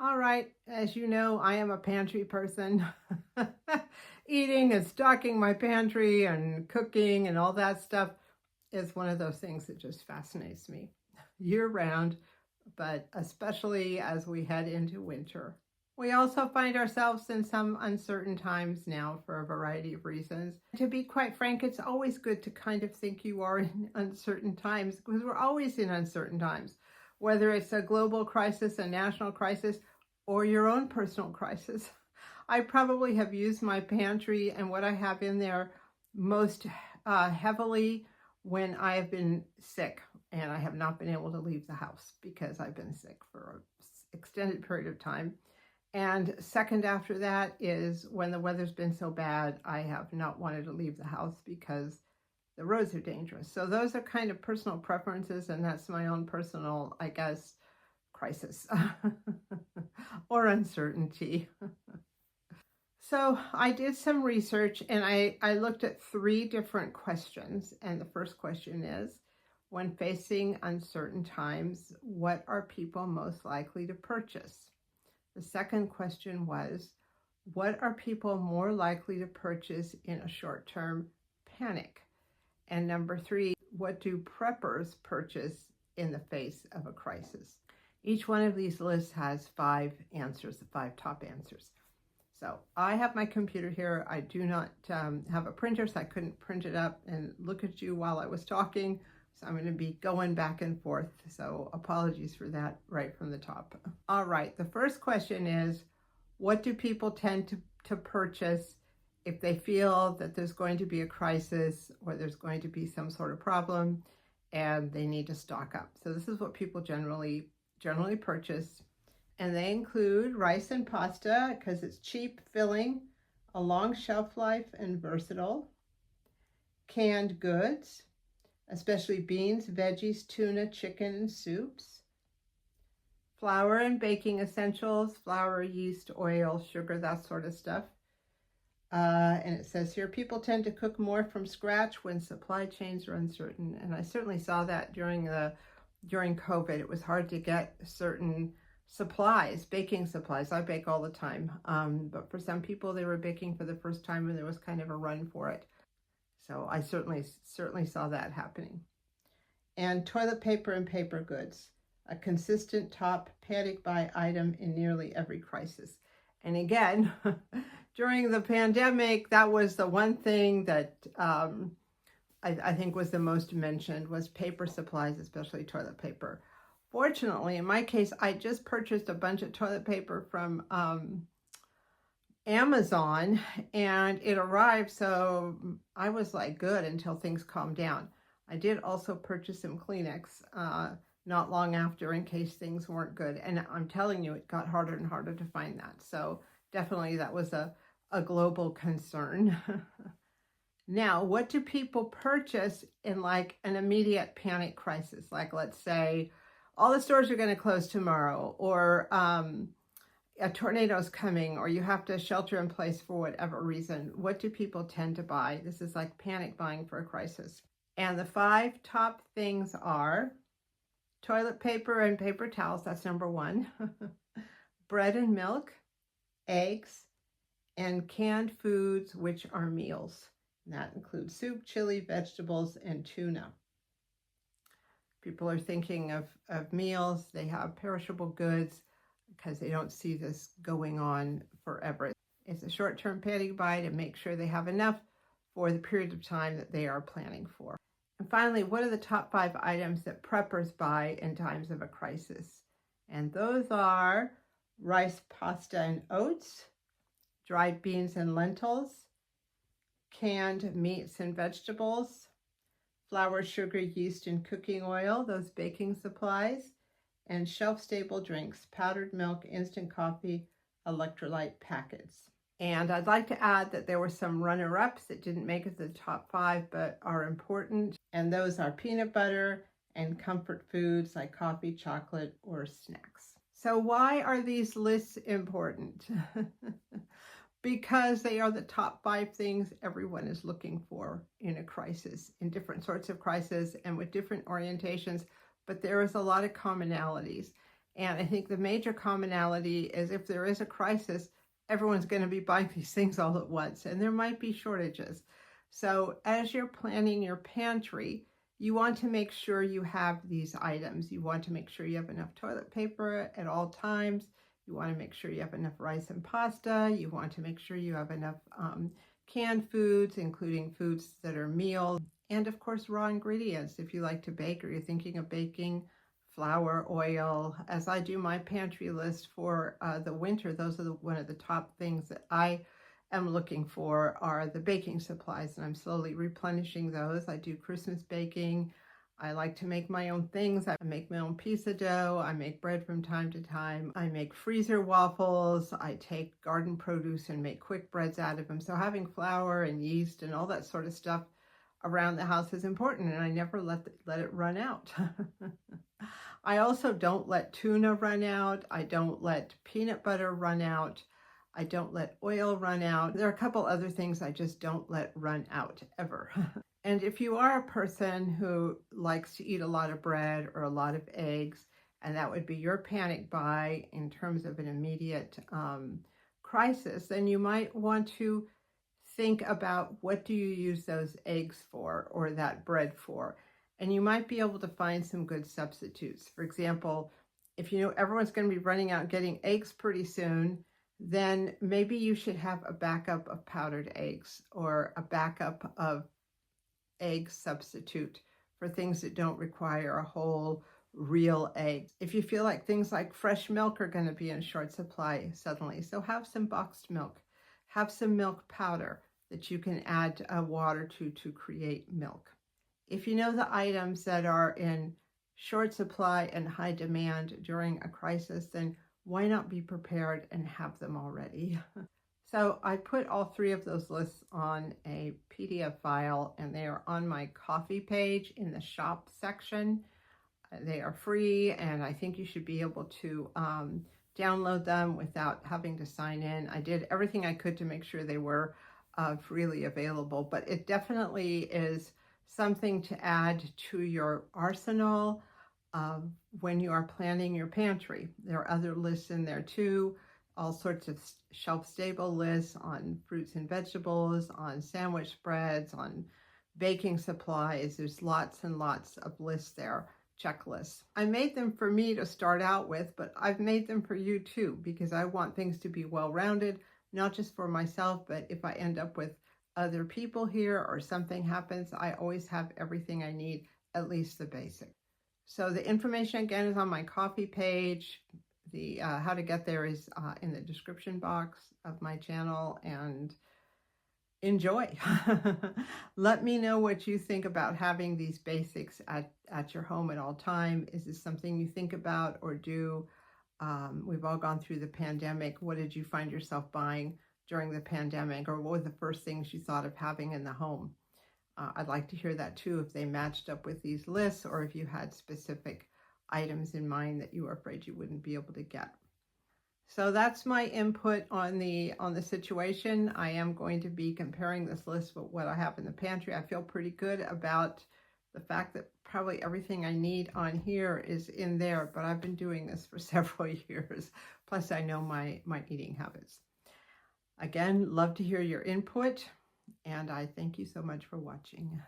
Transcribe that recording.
All right, as you know, I am a pantry person. Eating and stocking my pantry and cooking and all that stuff is one of those things that just fascinates me year round, but especially as we head into winter. We also find ourselves in some uncertain times now for a variety of reasons. To be quite frank, it's always good to kind of think you are in uncertain times because we're always in uncertain times, whether it's a global crisis, a national crisis, or your own personal crisis. I probably have used my pantry and what I have in there most heavily when I have been sick and I have not been able to leave the house because I've been sick for an extended period of time. And second after that is when the weather's been so bad, I have not wanted to leave the house because the roads are dangerous. So those are kind of personal preferences, and that's my own personal, I guess, crisis or uncertainty. So I did some research and I looked at 3 different questions. And the first question is, when facing uncertain times, what are people most likely to purchase? The second question was, what are people more likely to purchase in a short-term panic? And number 3, what do preppers purchase in the face of a crisis? Each one of these lists has 5 answers, the 5 top answers. So I have my computer here. I do not have a printer, so I couldn't print it up and look at you while I was talking. So I'm going to be going back and forth. So apologies for that right from the top. All right, the first question is, what do people tend to purchase if they feel that there's going to be a crisis or there's going to be some sort of problem and they need to stock up? So this is what people generally purchase. And they include rice and pasta because it's cheap, filling, a long shelf life, and versatile. Canned goods, especially beans, veggies, tuna, chicken, and soups. Flour and baking essentials, flour, yeast, oil, sugar, that sort of stuff. And it says here, people tend to cook more from scratch when supply chains are uncertain. And I certainly saw that during COVID. It was hard to get certain supplies, baking supplies. I bake all the time. But for some people, they were baking for the first time and there was kind of a run for it. So I certainly saw that happening. And toilet paper and paper goods, a consistent top panic buy item in nearly every crisis. And again, during the pandemic, that was the one thing that I think was the most mentioned was paper supplies, especially toilet paper. Fortunately, in my case, I just purchased a bunch of toilet paper from Amazon and it arrived, so I was like good until things calmed down. I did also purchase some Kleenex not long after in case things weren't good. And I'm telling you, it got harder and harder to find that. So definitely that was a global concern. Now, what do people purchase in like an immediate panic crisis? Like, let's say all the stores are going to close tomorrow, or a tornado's coming, or you have to shelter in place for whatever reason. What do people tend to buy? This is like panic buying for a crisis. And the 5 top things are toilet paper and paper towels, that's number 1. Bread and milk, eggs, and canned foods, which are meals. And that includes soup, chili, vegetables, and tuna. People are thinking of meals. They have perishable goods because they don't see this going on forever. It's a short-term panic buy to make sure they have enough for the period of time that they are planning for. And finally, what are the top 5 items that preppers buy in times of a crisis? And those are rice, pasta, and oats, dried beans and lentils, canned meats and vegetables, flour, sugar, yeast, and cooking oil, those baking supplies, and shelf-stable drinks, powdered milk, instant coffee, electrolyte packets. And I'd like to add that there were some runner-ups that didn't make it to the top 5 but are important, and those are peanut butter and comfort foods like coffee, chocolate, or snacks. So why are these lists important? Because they are the top 5 things everyone is looking for in a crisis, in different sorts of crises and with different orientations, but there is a lot of commonalities. And I think the major commonality is if there is a crisis, everyone's going to be buying these things all at once, and there might be shortages. So as you're planning your pantry, you want to make sure you have these items. You want to make sure you have enough toilet paper at all times. You want to make sure you have enough rice and pasta. You want to make sure you have enough canned foods, including foods that are meals, and of course raw ingredients. If you like to bake or you're thinking of baking, flour, oil. As I do my pantry list for the winter, those are one of the top things that I am looking for are the baking supplies, and I'm slowly replenishing those. I do Christmas baking. I like to make my own things. I make my own pizza dough. I make bread from time to time. I make freezer waffles. I take garden produce and make quick breads out of them. So having flour and yeast and all that sort of stuff around the house is important, and I never let it run out. I also don't let tuna run out. I don't let peanut butter run out. I don't let oil run out. There are a couple other things I just don't let run out ever. And if you are a person who likes to eat a lot of bread or a lot of eggs, and that would be your panic buy in terms of an immediate crisis, then you might want to think about what do you use those eggs for or that bread for. And you might be able to find some good substitutes. For example, if you know everyone's going to be running out and getting eggs pretty soon, then maybe you should have a backup of powdered eggs or a backup of egg substitute for things that don't require a whole real egg. If you feel like things like fresh milk are going to be in short supply suddenly, so have some boxed milk. Have some milk powder that you can add water to create milk. If you know the items that are in short supply and high demand during a crisis, then why not be prepared and have them already? So I put all three of those lists on a PDF file, and they are on my coffee page in the shop section. They are free, and I think you should be able to download them without having to sign in. I did everything I could to make sure they were freely available, but it definitely is something to add to your arsenal when you are planning your pantry. There are other lists in there too, all sorts of shelf-stable lists on fruits and vegetables, on sandwich spreads, on baking supplies. There's lots and lots of lists there, checklists. I made them for me to start out with, but I've made them for you too, because I want things to be well-rounded, not just for myself, but if I end up with other people here or something happens, I always have everything I need, at least the basic. So the information again is on my coffee page. The how to get there is in the description box of my channel, and enjoy. Let me know what you think about having these basics at your home at all time. Is this something you think about or do? We've all gone through the pandemic. What did you find yourself buying during the pandemic, or what were the first things you thought of having in the home? I'd like to hear that too, if they matched up with these lists, or if you had specific items in mind that you were afraid you wouldn't be able to get. So that's my input on the situation. I am going to be comparing this list with what I have in the pantry. I feel pretty good about the fact that probably everything I need on here is in there, but I've been doing this for several years. Plus I know my eating habits. Again, love to hear your input, and I thank you so much for watching.